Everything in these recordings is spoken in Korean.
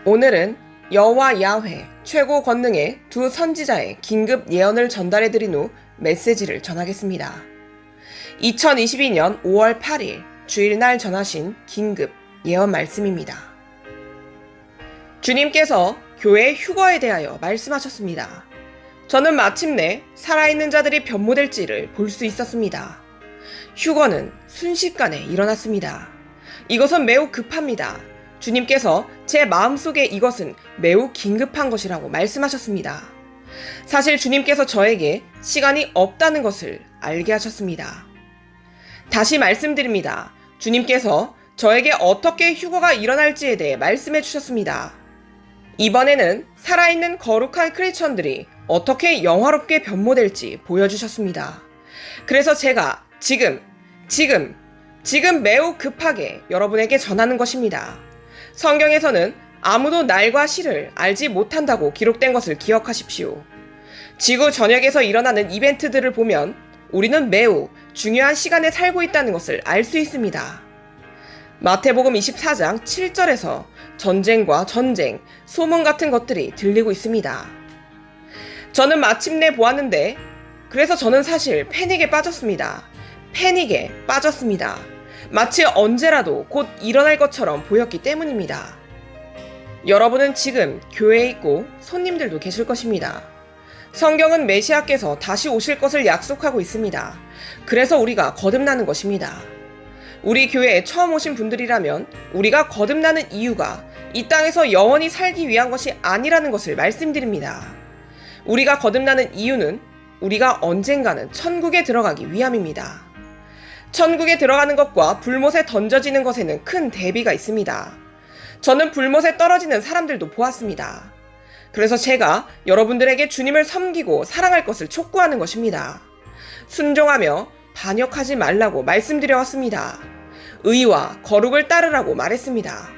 오늘은 여호와 야훼 최고 권능의 두 선지자의 긴급 예언을 전달해드린 후 메시지를 전하겠습니다. 2022년 5월 8일 주일날 전하신 긴급 예언 말씀입니다. 주님께서 교회 휴거에 대하여 말씀하셨습니다. 저는 마침내 살아있는 자들이 변모될지를 볼 수 있었습니다. 휴거는 순식간에 일어났습니다. 이것은 매우 급합니다. 주님께서 제 마음속에 이것은 매우 긴급한 것이라고 말씀하셨습니다. 사실 주님께서 저에게 시간이 없다는 것을 알게 하셨습니다. 다시 말씀드립니다. 주님께서 저에게 어떻게 휴거가 일어날지에 대해 말씀해 주셨습니다. 이번에는 살아있는 거룩한 크리스천들이 어떻게 영화롭게 변모될지 보여주셨습니다. 그래서 제가 지금 매우 급하게 여러분에게 전하는 것입니다. 성경에서는 아무도 날과 시를 알지 못한다고 기록된 것을 기억하십시오. 지구 전역에서 일어나는 이벤트들을 보면 우리는 매우 중요한 시간에 살고 있다는 것을 알 수 있습니다. 마태복음 24장 7절에서 전쟁과 전쟁, 소문 같은 것들이 들리고 있습니다. 저는 마침내 보았는데 그래서 저는 사실 패닉에 빠졌습니다. 마치 언제라도 곧 일어날 것처럼 보였기 때문입니다. 여러분은 지금 교회에 있고 손님들도 계실 것입니다. 성경은 메시아께서 다시 오실 것을 약속하고 있습니다. 그래서 우리가 거듭나는 것입니다. 우리 교회에 처음 오신 분들이라면 우리가 거듭나는 이유가 이 땅에서 영원히 살기 위한 것이 아니라는 것을 말씀드립니다. 우리가 거듭나는 이유는 우리가 언젠가는 천국에 들어가기 위함입니다. 천국에 들어가는 것과 불못에 던져지는 것에는 큰 대비가 있습니다. 저는 불못에 떨어지는 사람들도 보았습니다. 그래서 제가 여러분들에게 주님을 섬기고 사랑할 것을 촉구하는 것입니다. 순종하며 반역하지 말라고 말씀드려왔습니다. 의와 거룩을 따르라고 말했습니다.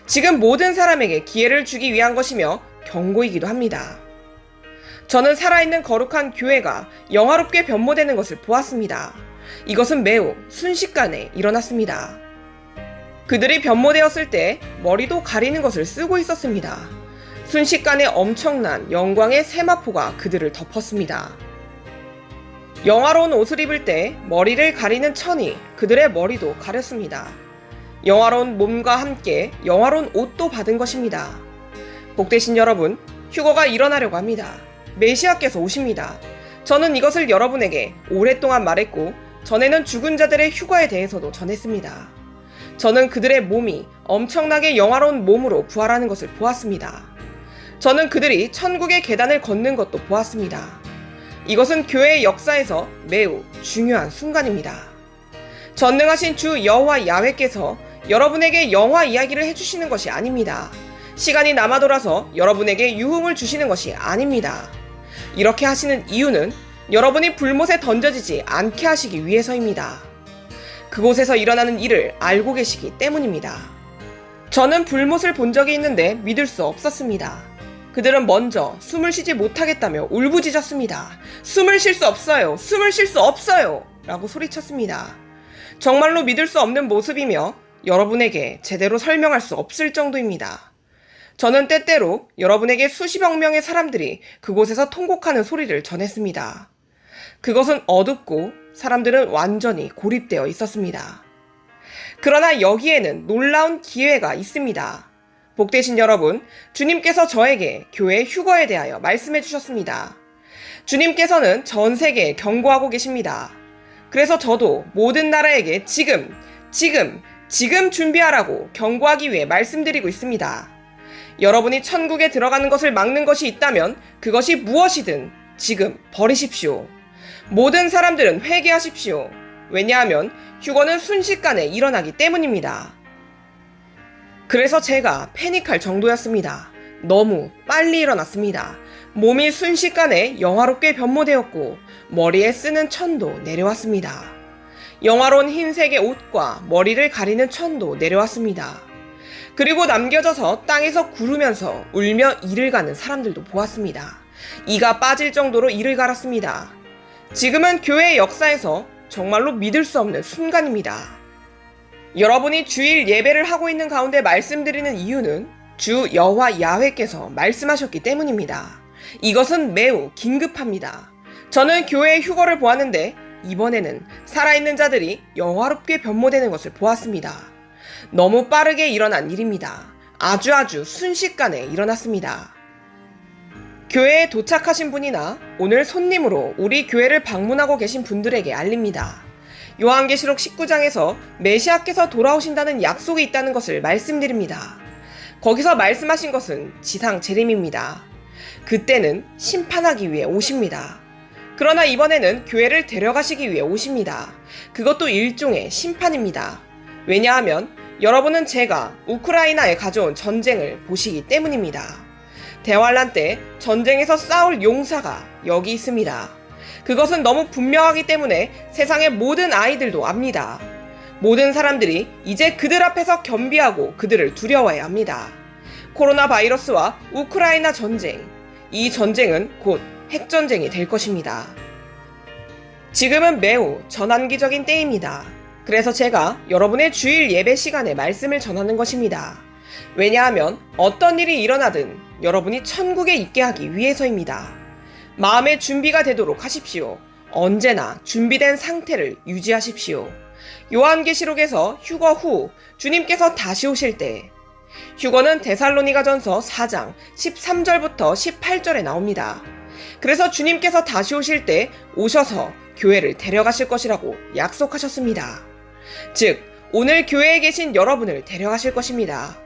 지금 모든 사람에게 기회를 주기 위한 것이며 경고이기도 합니다. 저는 살아있는 거룩한 교회가 영화롭게 변모되는 것을 보았습니다. 이것은 매우 순식간에 일어났습니다. 그들이 변모되었을 때 머리도 가리는 것을 쓰고 있었습니다. 순식간에 엄청난 영광의 세마포가 그들을 덮었습니다. 영화로운 옷을 입을 때 머리를 가리는 천이 그들의 머리도 가렸습니다. 영화로운 몸과 함께 영화로운 옷도 받은 것입니다. 복되신 여러분, 휴거가 일어나려고 합니다. 메시아께서 오십니다. 저는 이것을 여러분에게 오랫동안 말했고 전에는 죽은 자들의 휴거에 대해서도 전했습니다. 저는 그들의 몸이 엄청나게 영화로운 몸으로 부활하는 것을 보았습니다. 저는 그들이 천국의 계단을 걷는 것도 보았습니다. 이것은 교회의 역사에서 매우 중요한 순간입니다. 전능하신 주 여호와 야훼께서 여러분에게 영화 이야기를 해주시는 것이 아닙니다. 시간이 남아 돌아서 여러분에게 유흥을 주시는 것이 아닙니다. 이렇게 하시는 이유는 여러분이 불못에 던져지지 않게 하시기 위해서입니다. 그곳에서 일어나는 일을 알고 계시기 때문입니다. 저는 불못을 본 적이 있는데 믿을 수 없었습니다. 그들은 먼저 숨을 쉬지 못하겠다며 울부짖었습니다. 숨을 쉴 수 없어요! 라고 소리쳤습니다. 정말로 믿을 수 없는 모습이며 여러분에게 제대로 설명할 수 없을 정도입니다. 저는 때때로 여러분에게 수십억 명의 사람들이 그곳에서 통곡하는 소리를 전했습니다. 그것은 어둡고 사람들은 완전히 고립되어 있었습니다. 그러나 여기에는 놀라운 기회가 있습니다. 복되신 여러분, 주님께서 저에게 교회 휴거에 대하여 말씀해 주셨습니다. 주님께서는 전 세계에 경고하고 계십니다. 그래서 저도 모든 나라에게 지금 준비하라고 경고하기 위해 말씀드리고 있습니다. 여러분이 천국에 들어가는 것을 막는 것이 있다면 그것이 무엇이든 지금 버리십시오. 모든 사람들은 회개하십시오. 왜냐하면 휴거는 순식간에 일어나기 때문입니다. 그래서 제가 패닉할 정도였습니다. 너무 빨리 일어났습니다. 몸이 순식간에 영화롭게 변모되었고 머리에 쓰는 천도 내려왔습니다. 영화로운 흰색의 옷과 머리를 가리는 천도 내려왔습니다. 그리고 남겨져서 땅에서 구르면서 울며 이를 가는 사람들도 보았습니다. 이가 빠질 정도로 이를 갈았습니다. 지금은 교회의 역사에서 정말로 믿을 수 없는 순간입니다. 여러분이 주일 예배를 하고 있는 가운데 말씀드리는 이유는 주 여호와 야훼께서 말씀하셨기 때문입니다. 이것은 매우 긴급합니다. 저는 교회의 휴거를 보았는데 이번에는 살아있는 자들이 영화롭게 변모되는 것을 보았습니다. 너무 빠르게 일어난 일입니다. 아주 순식간에 일어났습니다. 교회에 도착하신 분이나 오늘 손님으로 우리 교회를 방문하고 계신 분들에게 알립니다. 요한계시록 19장에서 메시아께서 돌아오신다는 약속이 있다는 것을 말씀드립니다. 거기서 말씀하신 것은 지상 재림입니다. 그때는 심판하기 위해 오십니다. 그러나 이번에는 교회를 데려가시기 위해 오십니다. 그것도 일종의 심판입니다. 왜냐하면 여러분은 제가 우크라이나에 가져온 전쟁을 보시기 때문입니다. 대환란 때 전쟁에서 싸울 용사가 여기 있습니다. 그것은 너무 분명하기 때문에 세상의 모든 아이들도 압니다. 모든 사람들이 이제 그들 앞에서 겸비하고 그들을 두려워해야 합니다. 코로나 바이러스와 우크라이나 전쟁, 이 전쟁은 곧 핵전쟁이 될 것입니다. 지금은 매우 전환기적인 때입니다. 그래서 제가 여러분의 주일 예배 시간에 말씀을 전하는 것입니다. 왜냐하면 어떤 일이 일어나든 여러분이 천국에 있게 하기 위해서입니다. 마음의 준비가 되도록 하십시오. 언제나 준비된 상태를 유지하십시오. 요한계시록에서 휴거 후 주님께서 다시 오실 때, 휴거는 데살로니가전서 4장 13절부터 18절에 나옵니다. 그래서 주님께서 다시 오실 때 오셔서 교회를 데려가실 것이라고 약속하셨습니다. 즉, 오늘 교회에 계신 여러분을 데려가실 것입니다.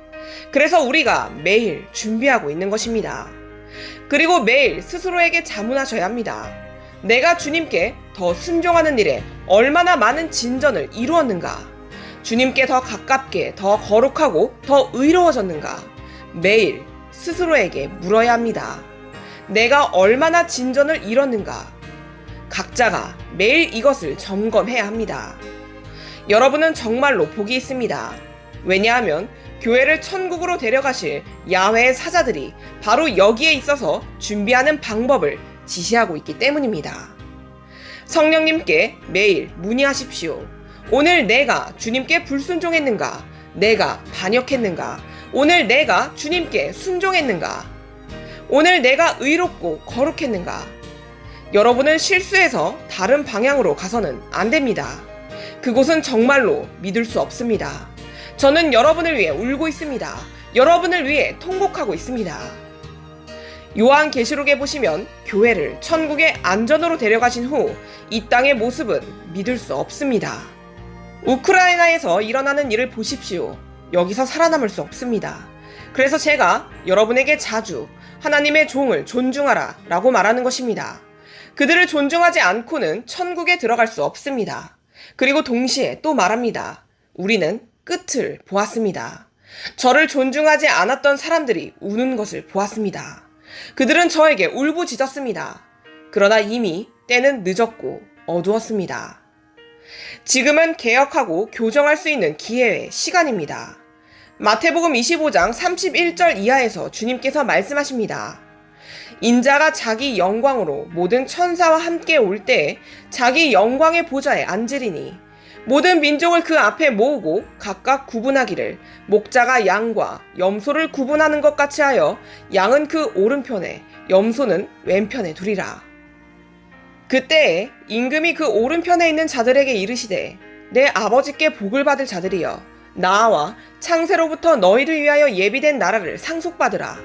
그래서 우리가 매일 준비하고 있는 것입니다. 그리고 매일 스스로에게 자문하셔야 합니다. 내가 주님께 더 순종하는 일에 얼마나 많은 진전을 이루었는가? 주님께 더 가깝게, 더 거룩하고 더 의로워졌는가? 매일 스스로에게 물어야 합니다. 내가 얼마나 진전을 이뤘는가? 각자가 매일 이것을 점검해야 합니다. 여러분은 정말로 복이 있습니다. 왜냐하면 교회를 천국으로 데려가실 야훼의 사자들이 바로 여기에 있어서 준비하는 방법을 지시하고 있기 때문입니다. 성령님께 매일 문의하십시오. 오늘 내가 주님께 불순종했는가? 내가 반역했는가? 오늘 내가 주님께 순종했는가? 오늘 내가 의롭고 거룩했는가? 여러분은 실수해서 다른 방향으로 가서는 안 됩니다. 그곳은 정말로 믿을 수 없습니다. 저는 여러분을 위해 울고 있습니다. 여러분을 위해 통곡하고 있습니다. 요한계시록에 보시면 교회를 천국의 안전으로 데려가신 후 이 땅의 모습은 믿을 수 없습니다. 우크라이나에서 일어나는 일을 보십시오. 여기서 살아남을 수 없습니다. 그래서 제가 여러분에게 자주 하나님의 종을 존중하라 라고 말하는 것입니다. 그들을 존중하지 않고는 천국에 들어갈 수 없습니다. 그리고 동시에 또 말합니다. 우리는 끝을 보았습니다. 저를 존중하지 않았던 사람들이 우는 것을 보았습니다. 그들은 저에게 울부짖었습니다. 그러나 이미 때는 늦었고 어두웠습니다. 지금은 개혁하고 교정할 수 있는 기회의 시간입니다. 마태복음 25장 31절 이하에서 주님께서 말씀하십니다. 인자가 자기 영광으로 모든 천사와 함께 올 때에 자기 영광의 보좌에 앉으리니 모든 민족을 그 앞에 모으고 각각 구분하기를 목자가 양과 염소를 구분하는 것 같이 하여 양은 그 오른편에 염소는 왼편에 두리라. 그때에 임금이 그 오른편에 있는 자들에게 이르시되 내 아버지께 복을 받을 자들이여 나와 창세로부터 너희를 위하여 예비된 나라를 상속받으라.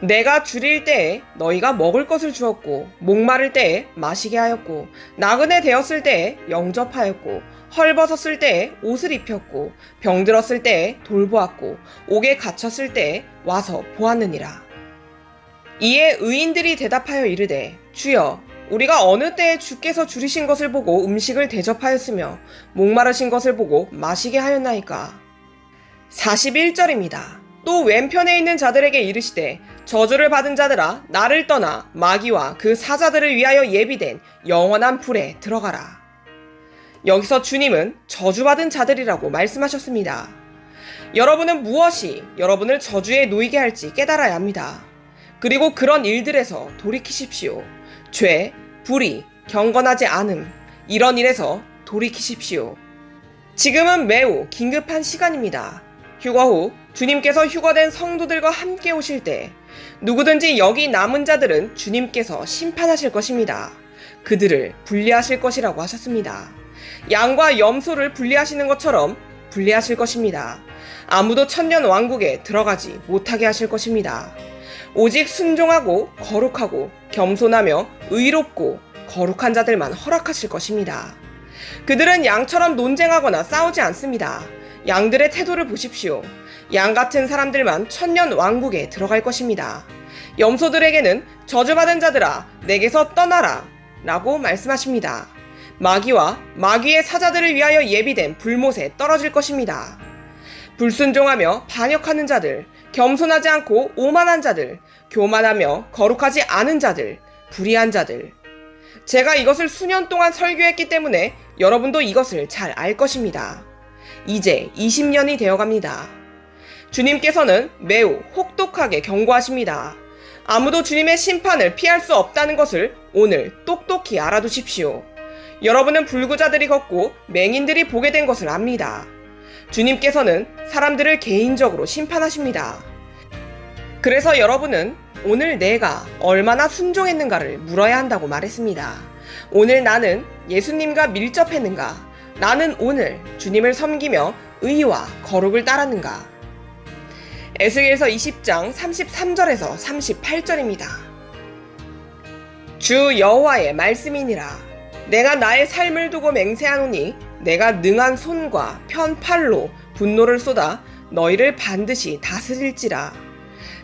내가 줄일 때에 너희가 먹을 것을 주었고 목마를 때에 마시게 하였고 나그네 되었을 때에 영접하였고 헐벗었을 때에 옷을 입혔고 병들었을 때에 돌보았고 옥에 갇혔을 때에 와서 보았느니라. 이에 의인들이 대답하여 이르되 주여 우리가 어느 때에 주께서 줄이신 것을 보고 음식을 대접하였으며 목마르신 것을 보고 마시게 하였나이까. 41절입니다. 또 왼편에 있는 자들에게 이르시되 저주를 받은 자들아 나를 떠나 마귀와 그 사자들을 위하여 예비된 영원한 불에 들어가라. 여기서 주님은 저주받은 자들이라고 말씀하셨습니다. 여러분은 무엇이 여러분을 저주에 놓이게 할지 깨달아야 합니다. 그리고 그런 일들에서 돌이키십시오. 죄, 불의, 경건하지 않음, 이런 일에서 돌이키십시오. 지금은 매우 긴급한 시간입니다. 휴거 후 주님께서 휴거된 성도들과 함께 오실 때 누구든지 여기 남은 자들은 주님께서 심판하실 것입니다. 그들을 분리하실 것이라고 하셨습니다. 양과 염소를 분리하시는 것처럼 분리하실 것입니다. 아무도 천년 왕국에 들어가지 못하게 하실 것입니다. 오직 순종하고 거룩하고 겸손하며 의롭고 거룩한 자들만 허락하실 것입니다. 그들은 양처럼 논쟁하거나 싸우지 않습니다. 양들의 태도를 보십시오. 양 같은 사람들만 천년 왕국에 들어갈 것입니다. 염소들에게는 저주받은 자들아 내게서 떠나라 라고 말씀하십니다. 마귀와 마귀의 사자들을 위하여 예비된 불못에 떨어질 것입니다. 불순종하며 반역하는 자들, 겸손하지 않고 오만한 자들, 교만하며 거룩하지 않은 자들, 불의한 자들. 제가 이것을 수년 동안 설교했기 때문에 여러분도 이것을 잘 알 것입니다. 이제 20년이 되어갑니다. 주님께서는 매우 혹독하게 경고하십니다. 아무도 주님의 심판을 피할 수 없다는 것을 오늘 똑똑히 알아두십시오. 여러분은 불구자들이 걷고 맹인들이 보게 된 것을 압니다. 주님께서는 사람들을 개인적으로 심판하십니다. 그래서 여러분은 오늘 내가 얼마나 순종했는가를 물어야 한다고 말했습니다. 오늘 나는 예수님과 밀접했는가? 나는 오늘 주님을 섬기며 의와 거룩을 따랐는가? 에스겔서 20장 33절에서 38절입니다. 주 여호와의 말씀이니라. 내가 나의 삶을 두고 맹세하노니 내가 능한 손과 편 팔로 분노를 쏟아 너희를 반드시 다스릴지라.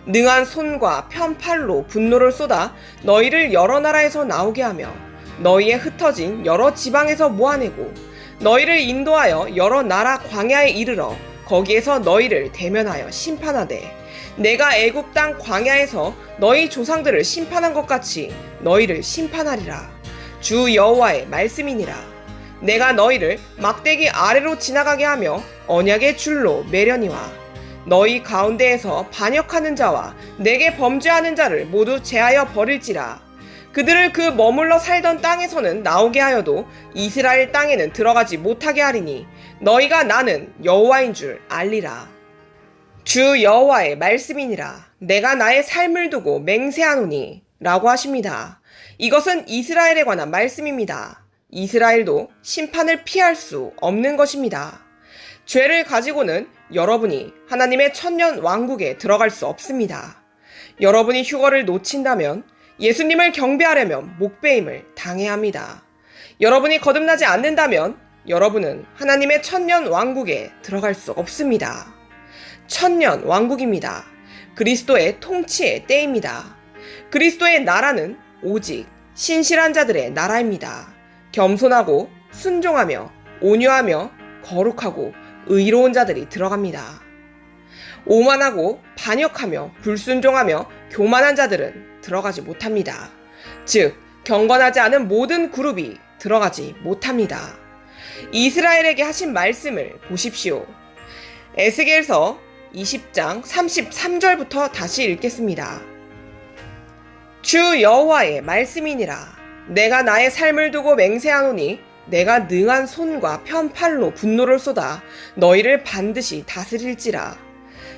능한 손과 편 팔로 분노를 쏟아 너희를 여러 나라에서 나오게 하며 너희의 흩어진 여러 지방에서 모아내고 너희를 인도하여 여러 나라 광야에 이르러 거기에서 너희를 대면하여 심판하되 내가 애굽 땅 광야에서 너희 조상들을 심판한 것 같이 너희를 심판하리라. 주 여호와의 말씀이니라. 내가 너희를 막대기 아래로 지나가게 하며 언약의 줄로 매려니와 너희 가운데에서 반역하는 자와 내게 범죄하는 자를 모두 제하여 버릴지라. 그들을 그 머물러 살던 땅에서는 나오게 하여도 이스라엘 땅에는 들어가지 못하게 하리니 너희가 나는 여호와인 줄 알리라. 주 여호와의 말씀이니라. 내가 나의 삶을 두고 맹세하노니 라고 하십니다. 이것은 이스라엘에 관한 말씀입니다. 이스라엘도 심판을 피할 수 없는 것입니다. 죄를 가지고는 여러분이 하나님의 천년 왕국에 들어갈 수 없습니다. 여러분이 휴거를 놓친다면 예수님을 경배하려면 목배임을 당해야 합니다. 여러분이 거듭나지 않는다면 여러분은 하나님의 천년 왕국에 들어갈 수 없습니다. 천년 왕국입니다. 그리스도의 통치의 때입니다. 그리스도의 나라는 오직 신실한 자들의 나라입니다. 겸손하고 순종하며 온유하며 거룩하고 의로운 자들이 들어갑니다. 오만하고 반역하며 불순종하며 교만한 자들은 들어가지 못합니다. 즉 경건하지 않은 모든 그룹이 들어가지 못합니다. 이스라엘에게 하신 말씀을 보십시오. 에스겔서 20장 33절부터 다시 읽겠습니다. 주 여호와의 말씀이니라. 내가 나의 삶을 두고 맹세하노니 내가 능한 손과 편 팔로 분노를 쏟아 너희를 반드시 다스릴지라.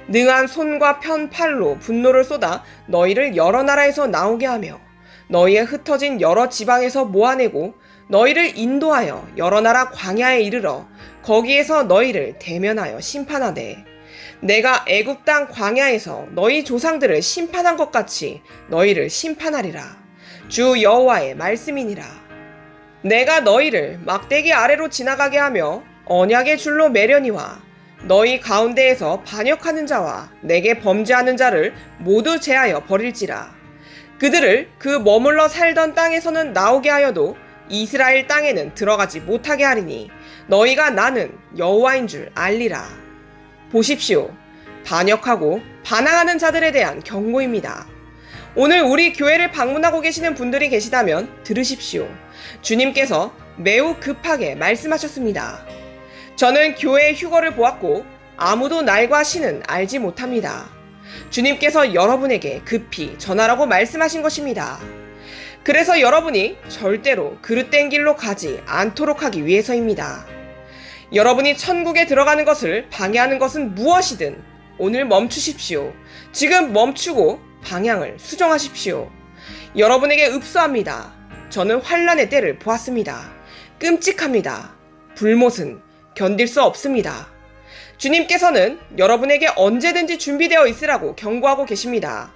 능한 손과 편 팔로 분노를 쏟아 너희를 여러 나라에서 나오게 하며 너희의 흩어진 여러 지방에서 모아내고 너희를 인도하여 여러 나라 광야에 이르러 거기에서 너희를 대면하여 심판하되 내가 애굽 땅 광야에서 너희 조상들을 심판한 것 같이 너희를 심판하리라. 주 여호와의 말씀이니라. 내가 너희를 막대기 아래로 지나가게 하며 언약의 줄로 매려니와 너희 가운데에서 반역하는 자와 내게 범죄하는 자를 모두 제하여 버릴지라. 그들을 그 머물러 살던 땅에서는 나오게 하여도 이스라엘 땅에는 들어가지 못하게 하리니 너희가 나는 여호와인 줄 알리라. 보십시오. 반역하고 반항하는 자들에 대한 경고입니다. 오늘 우리 교회를 방문하고 계시는 분들이 계시다면 들으십시오. 주님께서 매우 급하게 말씀하셨습니다. 저는 교회의 휴거를 보았고 아무도 날과 시는 알지 못합니다. 주님께서 여러분에게 급히 전하라고 말씀하신 것입니다. 그래서 여러분이 절대로 그릇된 길로 가지 않도록 하기 위해서입니다. 여러분이 천국에 들어가는 것을 방해하는 것은 무엇이든 오늘 멈추십시오. 지금 멈추고 방향을 수정하십시오. 여러분에게 읍소합니다. 저는 환란의 때를 보았습니다. 끔찍합니다. 불못은 견딜 수 없습니다. 주님께서는 여러분에게 언제든지 준비되어 있으라고 경고하고 계십니다.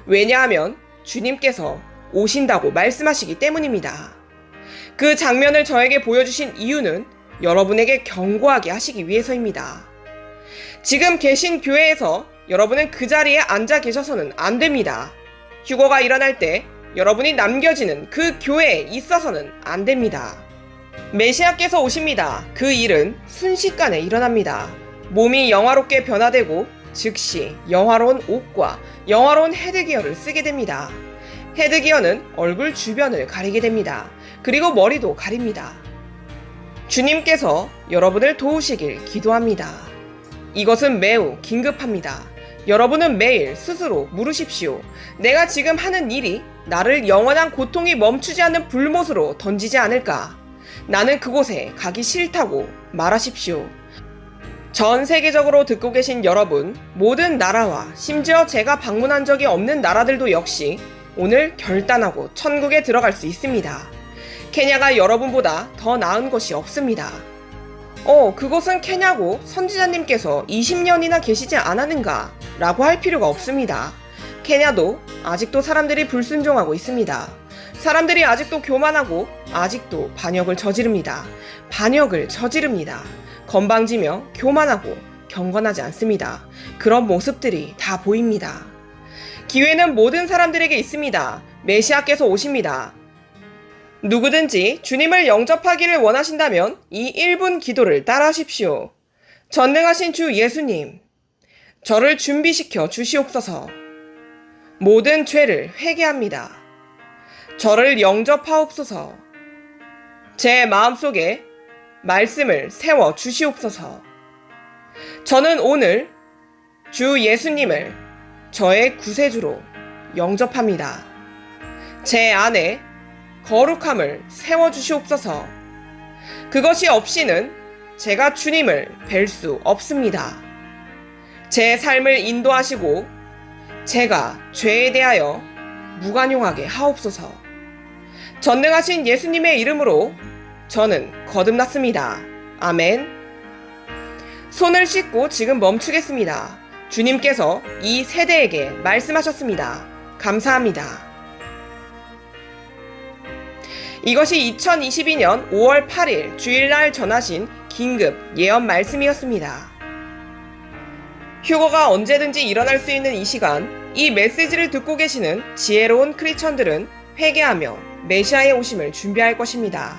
왜냐하면 주님께서 오신다고 말씀하시기 때문입니다. 그 장면을 저에게 보여주신 이유는 여러분에게 경고하게 하시기 위해서입니다. 지금 계신 교회에서 여러분은 그 자리에 앉아 계셔서는 안 됩니다. 휴거가 일어날 때 여러분이 남겨지는 그 교회에 있어서는 안 됩니다. 메시아께서 오십니다. 그 일은 순식간에 일어납니다. 몸이 영화롭게 변화되고 즉시 영화로운 옷과 영화로운 헤드기어를 쓰게 됩니다. 헤드기어는 얼굴 주변을 가리게 됩니다. 그리고 머리도 가립니다. 주님께서 여러분을 도우시길 기도합니다. 이것은 매우 긴급합니다. 여러분은 매일 스스로 물으십시오. 내가 지금 하는 일이 나를 영원한 고통이 멈추지 않는 불못으로 던지지 않을까? 나는 그곳에 가기 싫다고 말하십시오. 전 세계적으로 듣고 계신 여러분, 모든 나라와 심지어 제가 방문한 적이 없는 나라들도 역시 오늘 결단하고 천국에 들어갈 수 있습니다. 케냐가 여러분보다 더 나은 것이 없습니다. 그곳은 케냐고 선지자님께서 20년이나 계시지 않았는가? 라고 할 필요가 없습니다. 케냐도 아직도 사람들이 불순종하고 있습니다. 사람들이 아직도 교만하고 아직도 반역을 저지릅니다. 건방지며 교만하고 경건하지 않습니다. 그런 모습들이 다 보입니다. 기회는 모든 사람들에게 있습니다. 메시아께서 오십니다. 누구든지 주님을 영접하기를 원하신다면 이 1분 기도를 따라하십시오. 전능하신 주 예수님, 저를 준비시켜 주시옵소서. 모든 죄를 회개합니다. 저를 영접하옵소서. 제 마음속에 말씀을 세워 주시옵소서. 저는 오늘 주 예수님을 저의 구세주로 영접합니다. 제 안에 거룩함을 세워 주시옵소서. 그것이 없이는 제가 주님을 뵐 수 없습니다. 제 삶을 인도하시고 제가 죄에 대하여 무관용하게 하옵소서. 전능하신 예수님의 이름으로 저는 거듭났습니다. 아멘. 손을 씻고 지금 멈추겠습니다. 주님께서 이 세대에게 말씀하셨습니다. 감사합니다. 이것이 2022년 5월 8일 주일날 전하신 긴급 예언 말씀이었습니다. 휴거가 언제든지 일어날 수 있는 이 시간, 이 메시지를 듣고 계시는 지혜로운 크리스천들은 회개하며 메시아의 오심을 준비할 것입니다.